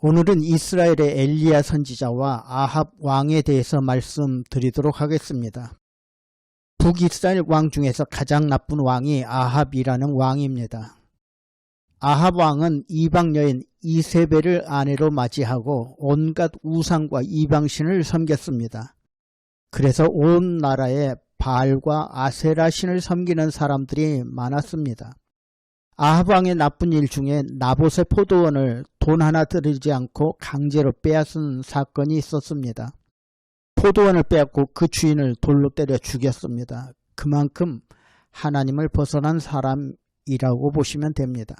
오늘은 이스라엘의 엘리야 선지자와 아합 왕에 대해서 말씀드리도록 하겠습니다. 북이스라엘 왕 중에서 가장 나쁜 왕이 아합이라는 왕입니다. 아합 왕은 이방 여인 이세벨을 아내로 맞이하고 온갖 우상과 이방신을 섬겼습니다. 그래서 온 나라에 바알과 아세라 신을 섬기는 사람들이 많았습니다. 아합 왕의 나쁜 일 중에 나봇의 포도원을 돈 하나 들이지 않고 강제로 빼앗은 사건이 있었습니다. 포도원을 빼앗고 그 주인을 돌로 때려 죽였습니다. 그만큼 하나님을 벗어난 사람이라고 보시면 됩니다.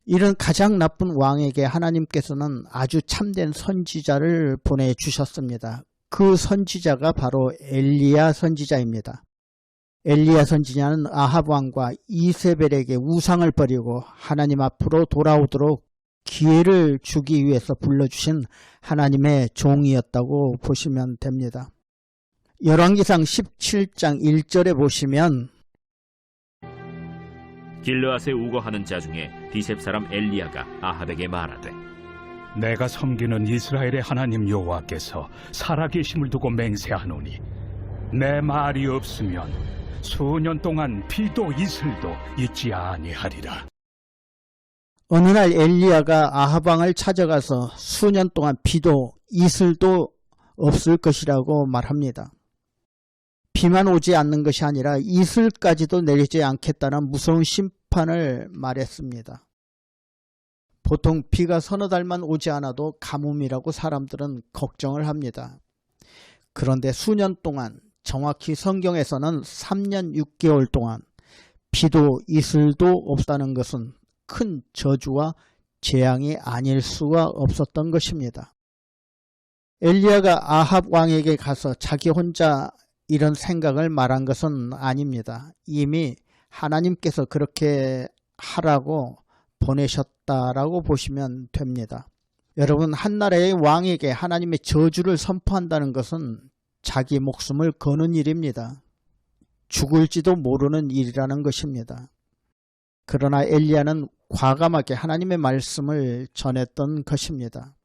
이런 가장 나쁜 왕에게 하나님께서는 아주 참된 선지자를 보내주셨습니다. 그 선지자가 바로 엘리야 선지자입니다. 엘리야 선지자는 아합 왕과 이세벨에게 우상을 버리고 하나님 앞으로 돌아오도록 기회를 주기 위해서 불러주신 하나님의 종이었다고 보시면 됩니다. 열왕기상 17장 1절에 보시면 길르앗에 우거하는 자 중에 디셉 사람 엘리야가 아합에게 말하되 내가 섬기는 이스라엘의 하나님 여호와께서 살아계심을 두고 맹세하노니 내 말이 없으면 수년 동안 비도 이슬도 있지 아니하리라. 어느 날 엘리야가 아합 왕을 찾아가서 수년 동안 비도 이슬도 없을 것이라고 말합니다. 비만 오지 않는 것이 아니라 이슬까지도 내리지 않겠다는 무서운 심판을 말했습니다. 보통 비가 서너 달만 오지 않아도 가뭄이라고 사람들은 걱정을 합니다. 그런데 수년 동안, 정확히 성경에서는 3년 6개월 동안 비도 이슬도 없다는 것은 큰 저주와 재앙이 아닐 수가 없었던 것입니다. 엘리야가 아합 왕에게 가서 자기 혼자 이런 생각을 말한 것은 아닙니다. 이미 하나님께서 그렇게 하라고 보내셨다라고 보시면 됩니다. 여러분, 한 나라의 왕에게 하나님의 저주를 선포한다는 것은 자기 목숨을 거는 일입니다. 죽을지도 모르는 일이라는 것입니다. 그러나 엘리야는 과감하게 하나님의 말씀을 전했던 것입니다.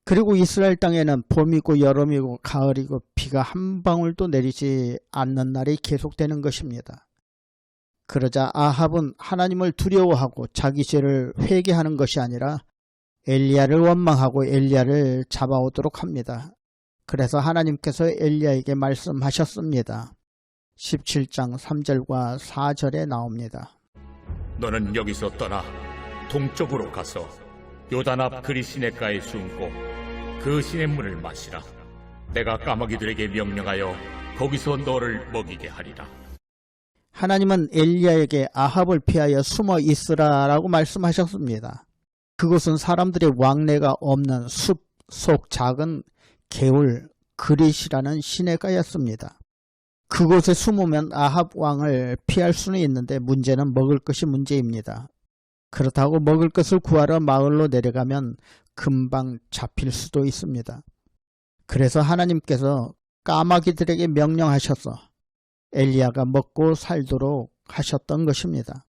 그리고 이스라엘 땅에는 봄이고 여름이고 가을이고 비가 한 방울도 내리지 않는 날이 계속되는 것입니다. 그러자 아합은 하나님을 두려워하고 자기 죄를 회개하는 것이 아니라 엘리야를 원망하고 엘리야를 잡아오도록 합니다. 그래서 하나님께서 엘리야에게 말씀하셨습니다. 17장 3절과 4절에 나옵니다. 너는 여기서 떠나 동쪽으로 가서 요단 앞 그리 시냇가에 숨고 그 시냇물을 마시라. 내가 까마귀들에게 명령하여 거기서 너를 먹이게 하리라. 하나님은 엘리야에게 아합을 피하여 숨어 있으라라고 말씀하셨습니다. 그곳은 사람들의 왕래가 없는 숲 속 작은 개울 그릿이라는 시냇가였습니다. 그곳에 숨으면 아합 왕을 피할 수는 있는데 문제는 먹을 것이 문제입니다. 그렇다고 먹을 것을 구하러 마을로 내려가면 금방 잡힐 수도 있습니다. 그래서 하나님께서 까마귀들에게 명령하셔서 엘리야가 먹고 살도록 하셨던 것입니다.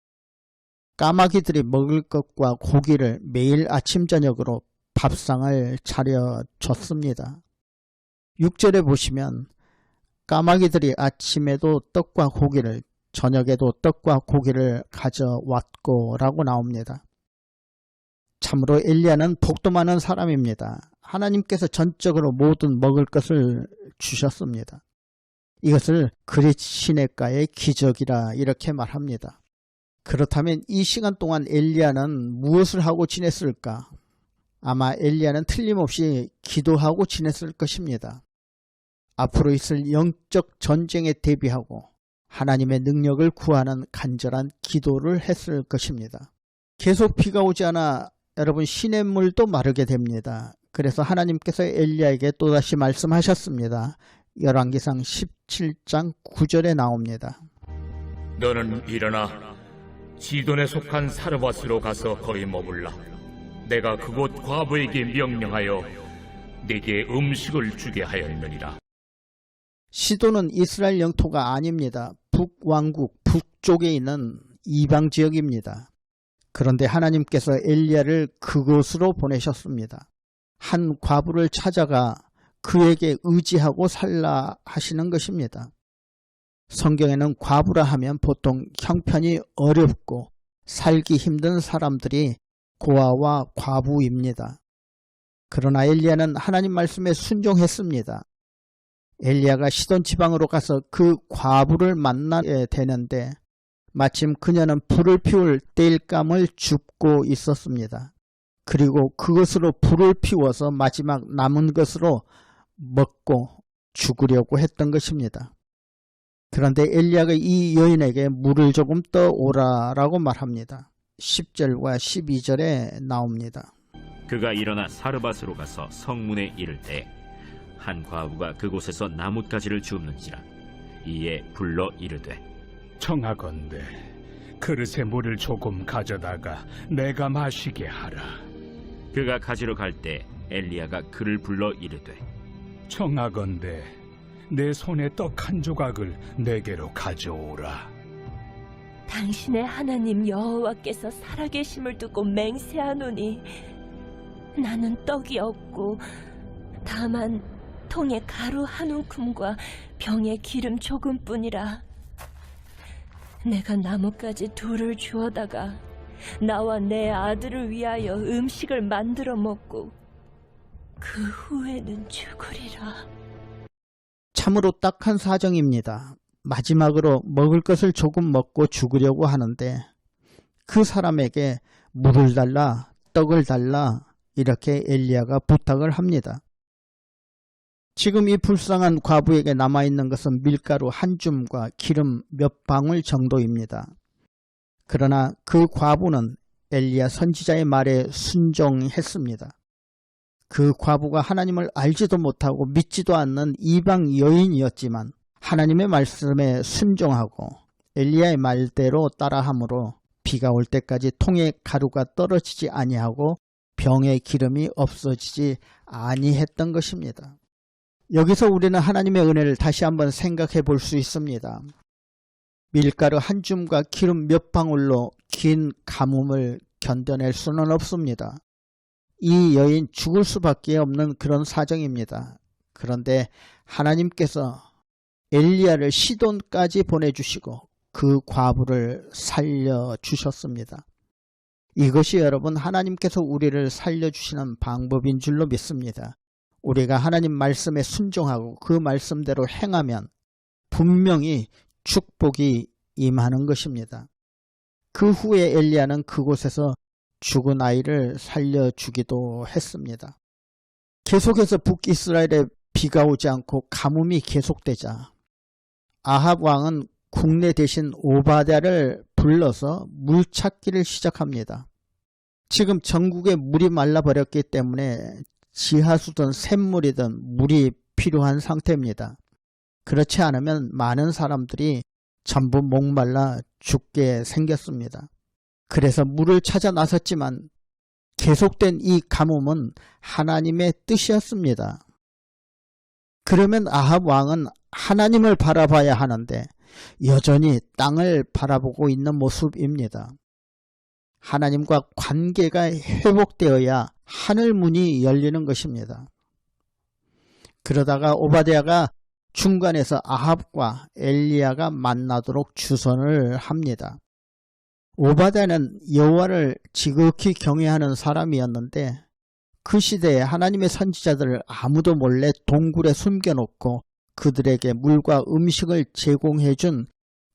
까마귀들이 먹을 것과 고기를 매일 아침 저녁으로 밥상을 차려줬습니다. 6절에 보시면 까마귀들이 아침에도 떡과 고기를, 저녁에도 떡과 고기를 가져왔고 라고 나옵니다. 참으로 엘리야는 복도 많은 사람입니다. 하나님께서 전적으로 모든 먹을 것을 주셨습니다. 이것을 그릿 시냇가의 기적이라 이렇게 말합니다. 그렇다면 이 시간 동안 엘리야는 무엇을 하고 지냈을까? 아마 엘리야는 틀림없이 기도하고 지냈을 것입니다. 앞으로 있을 영적 전쟁에 대비하고 하나님의 능력을 구하는 간절한 기도를 했을 것입니다. 계속 비가 오지 않아 여러분 시냇물도 마르게 됩니다. 그래서 하나님께서 엘리야에게 또다시 말씀하셨습니다. 열왕기상 17장 9절에 나옵니다. 너는 일어나 시돈에 속한 사르밧으로 가서 거기 머물라. 내가 그곳 과부에게 명령하여 네게 음식을 주게 하였느니라. 시돈은 이스라엘 영토가 아닙니다. 북왕국 북쪽에 있는 이방 지역입니다. 그런데 하나님께서 엘리야를 그곳으로 보내셨습니다. 한 과부를 찾아가 그에게 의지하고 살라 하시는 것입니다. 성경에는 과부라 하면 보통 형편이 어렵고 살기 힘든 사람들이 고아와 과부입니다. 그러나 엘리야는 하나님 말씀에 순종했습니다. 엘리야가 시돈 지방으로 가서 그 과부를 만나게 되는데 마침 그녀는 불을 피울 땔감을 줍고 있었습니다. 그리고 그것으로 불을 피워서 마지막 남은 것으로 먹고 죽으려고 했던 것입니다. 그런데 엘리야가 이 여인에게 물을 조금 떠오라라고 말합니다. 10절과 12절에 나옵니다. 그가 일어나 사르밧으로 가서 성문에 이를 때 한 과부가 그곳에서 나뭇가지를 줍는지라. 이에 불러 이르되 청하건대 그릇에 물을 조금 가져다가 내가 마시게 하라. 그가 가지러 갈 때 엘리야가 그를 불러 이르되 청하건대 내 손에 떡 한 조각을 내게로 가져오라. 당신의 하나님 여호와께서 살아계심을 두고 맹세하노니 나는 떡이 없고 다만 통에 가루 한 움큼과 병에 기름 조금뿐이라. 내가 나뭇가지 둘을 주워다가 나와 내 아들을 위하여 음식을 만들어 먹고 그 후에는 죽으리라. 참으로 딱한 사정입니다. 마지막으로 먹을 것을 조금 먹고 죽으려고 하는데 그 사람에게 물을 달라, 떡을 달라 이렇게 엘리야가 부탁을 합니다. 지금 이 불쌍한 과부에게 남아있는 것은 밀가루 한 줌과 기름 몇 방울 정도입니다. 그러나 그 과부는 엘리야 선지자의 말에 순종했습니다. 그 과부가 하나님을 알지도 못하고 믿지도 않는 이방 여인이었지만 하나님의 말씀에 순종하고 엘리야의 말대로 따라함으로 비가 올 때까지 통에 가루가 떨어지지 아니하고 병에 기름이 없어지지 아니했던 것입니다. 여기서 우리는 하나님의 은혜를 다시 한번 생각해 볼 수 있습니다. 밀가루 한 줌과 기름 몇 방울로 긴 가뭄을 견뎌낼 수는 없습니다. 이 여인 죽을 수밖에 없는 그런 사정입니다. 그런데 하나님께서 엘리야를 시돈까지 보내주시고 그 과부를 살려주셨습니다. 이것이 여러분 하나님께서 우리를 살려주시는 방법인 줄로 믿습니다. 우리가 하나님 말씀에 순종하고 그 말씀대로 행하면 분명히 축복이 임하는 것입니다. 그 후에 엘리야는 그곳에서 죽은 아이를 살려주기도 했습니다. 계속해서 북이스라엘에 비가 오지 않고 가뭄이 계속되자 아합 왕은 국내 대신 오바댜를 불러서 물 찾기를 시작합니다. 지금 전국에 물이 말라버렸기 때문에 지하수든 샘물이든 물이 필요한 상태입니다. 그렇지 않으면 많은 사람들이 전부 목말라 죽게 생겼습니다. 그래서 물을 찾아 나섰지만 계속된 이 가뭄은 하나님의 뜻이었습니다. 그러면 아합 왕은 하나님을 바라봐야 하는데 여전히 땅을 바라보고 있는 모습입니다. 하나님과 관계가 회복되어야 하늘 문이 열리는 것입니다. 그러다가 오바댜가 중간에서 아합과 엘리야가 만나도록 주선을 합니다. 오바댜는 여호와를 지극히 경외하는 사람이었는데 그 시대에 하나님의 선지자들을 아무도 몰래 동굴에 숨겨놓고 그들에게 물과 음식을 제공해준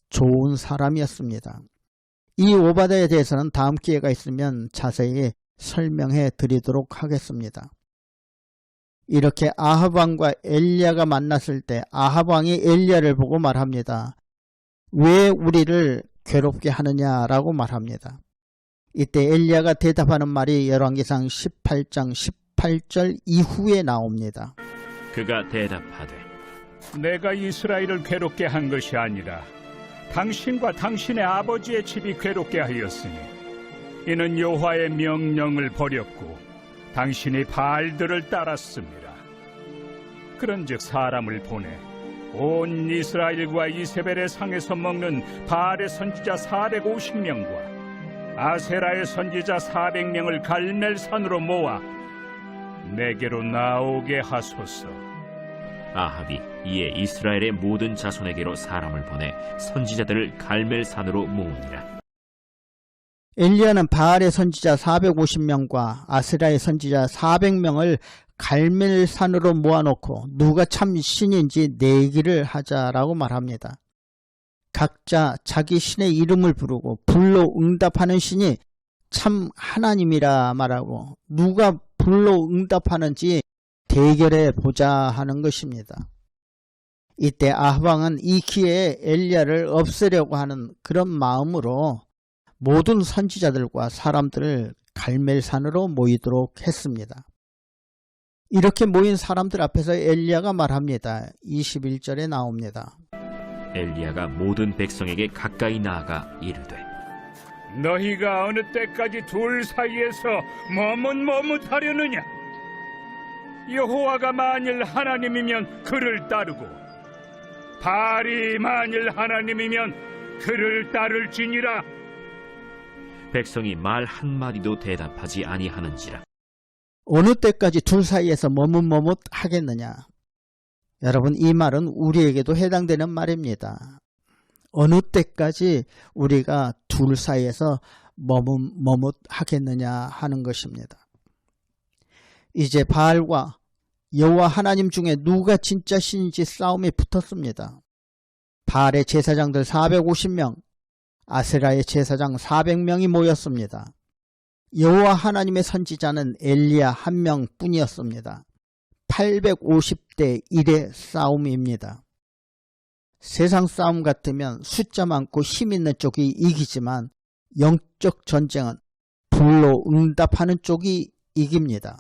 좋은 사람이었습니다. 이 오바댜에 대해서는 다음 기회가 있으면 자세히 설명해 드리도록 하겠습니다. 이렇게 아합 왕과 엘리야가 만났을 때 아합 왕이 엘리야를 보고 말합니다. 왜 우리를 괴롭게 하느냐라고 말합니다. 이때 엘리야가 대답하는 말이 열왕기상 18장 18절 이후에 나옵니다. 그가 대답하되 내가 이스라엘을 괴롭게 한 것이 아니라 당신과 당신의 아버지의 집이 괴롭게 하였으니 이는 여호와의 명령을 버렸고 당신이 바알들을 따랐습니다. 그런즉 사람을 보내 온 이스라엘과 이세벨의 상에서 먹는 바알의 선지자 450명과 아세라의 선지자 400명을 갈멜산으로 모아 내게로 나오게 하소서. 아합이 이에 이스라엘의 모든 자손에게로 사람을 보내 선지자들을 갈멜산으로 모으니라. 엘리야는 바알의 선지자 450명과 아세라의 선지자 400명을 갈멜산으로 모아놓고 누가 참 신인지 내기를 하자라고 말합니다. 각자 자기 신의 이름을 부르고 불로 응답하는 신이 참 하나님이라 말하고 누가 불로 응답하는지 대결해 보자 하는 것입니다. 이때 아합 왕은 이 기회에 엘리야를 없애려고 하는 그런 마음으로 모든 선지자들과 사람들을 갈멜산으로 모이도록 했습니다. 이렇게 모인 사람들 앞에서 엘리야가 말합니다. 21절에 나옵니다. 엘리야가 모든 백성에게 가까이 나아가 이르되 너희가 어느 때까지 둘 사이에서 머뭇머뭇하려느냐? 여호와가 만일 하나님이면 그를 따르고 바알이 만일 하나님이면 그를 따를지니라. 백성이 말 한마디도 대답하지 아니하는지라. 어느 때까지 둘 사이에서 머뭇머뭇 하겠느냐? 여러분, 이 말은 우리에게도 해당되는 말입니다. 어느 때까지 우리가 둘 사이에서 머뭇머뭇 하겠느냐 하는 것입니다. 이제 바알과 여호와 하나님 중에 누가 진짜 신인지 싸움이 붙었습니다. 바알의 제사장들 450명, 아세라의 제사장 400명이 모였습니다. 여호와 하나님의 선지자는 엘리야 한 명뿐이었습니다. 850대 1의 싸움입니다. 세상 싸움 같으면 숫자 많고 힘 있는 쪽이 이기지만 영적 전쟁은 불로 응답하는 쪽이 이깁니다.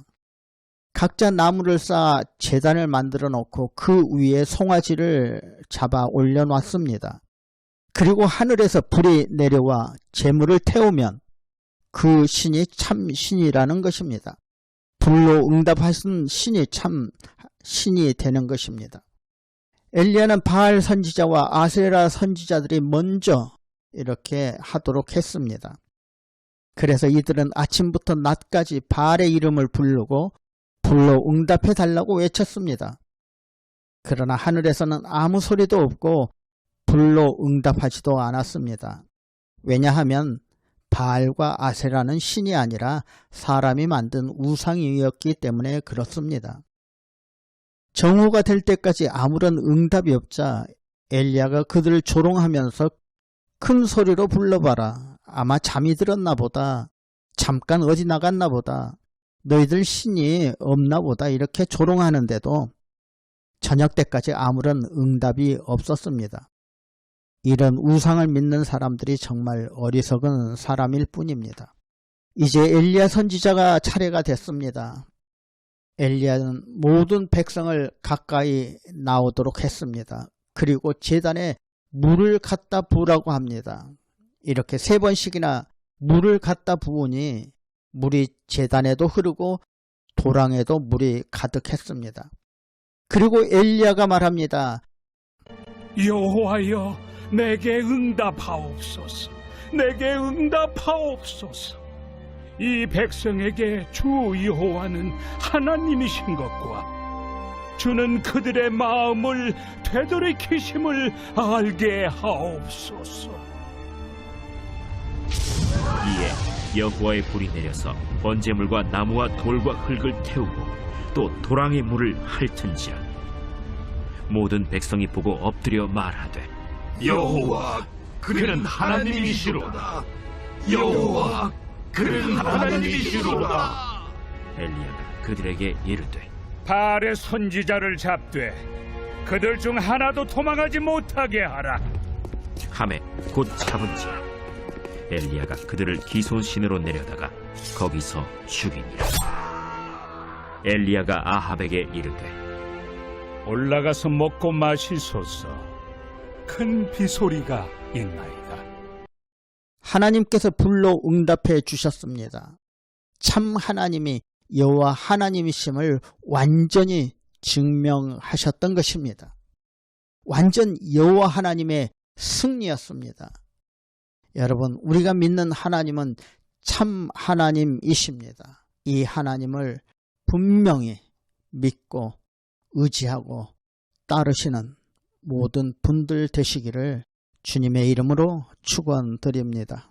각자 나무를 쌓아 제단을 만들어 놓고 그 위에 송아지를 잡아 올려놨습니다. 그리고 하늘에서 불이 내려와 재물을 태우면 그 신이 참 신이라는 것입니다. 불로 응답하신 신이 참 신이 되는 것입니다. 엘리야는 바알 선지자와 아세라 선지자들이 먼저 이렇게 하도록 했습니다. 그래서 이들은 아침부터 낮까지 바알의 이름을 부르고 불로 응답해 달라고 외쳤습니다. 그러나 하늘에서는 아무 소리도 없고 불로 응답하지도 않았습니다. 왜냐하면 바알과 아세라는 신이 아니라 사람이 만든 우상이었기 때문에 그렇습니다. 정오가 될 때까지 아무런 응답이 없자 엘리야가 그들을 조롱하면서 큰 소리로 불러봐라. 아마 잠이 들었나 보다. 잠깐 어디 나갔나 보다. 너희들 신이 없나 보다. 이렇게 조롱하는데도 저녁 때까지 아무런 응답이 없었습니다. 이런 우상을 믿는 사람들이 정말 어리석은 사람일 뿐입니다. 이제 엘리야 선지자가 차례가 됐습니다. 엘리야는 모든 백성을 가까이 나오도록 했습니다. 그리고 제단에 물을 갖다 부으라고 합니다. 이렇게 3번씩이나 물을 갖다 부으니 물이 제단에도 흐르고 도랑에도 물이 가득했습니다. 그리고 엘리야가 말합니다. 여호와여, 내게 응답하옵소서. 내게 응답하옵소서. 이 백성에게 주 여호와는 하나님이신 것과 주는 그들의 마음을 되돌이키심을 알게 하옵소서. 이에 여호와의 불이 내려서 번제물과 나무와 돌과 흙을 태우고 또 도랑의 물을 핥은지라. 모든 백성이 보고 엎드려 말하되 여호와 그는 하나님이시로다. 여호와 그는 하나님이시로다. 엘리야가 그들에게 이르되 바알의 선지자를 잡되 그들 중 하나도 도망하지 못하게 하라. 하매 곧 잡은지라. 엘리야가 그들을 기손신으로 내려다가 거기서 죽이니라. 엘리야가 아합에게 이르되 올라가서 먹고 마시소서. 큰 비소리가 있나이다. 하나님께서 불로 응답해 주셨습니다. 참 하나님이 여호와 하나님이심을 완전히 증명하셨던 것입니다. 완전 여호와 하나님의 승리였습니다. 여러분, 우리가 믿는 하나님은 참 하나님이십니다. 이 하나님을 분명히 믿고 의지하고 따르시는 모든 분들 되시기를 주님의 이름으로 축원드립니다.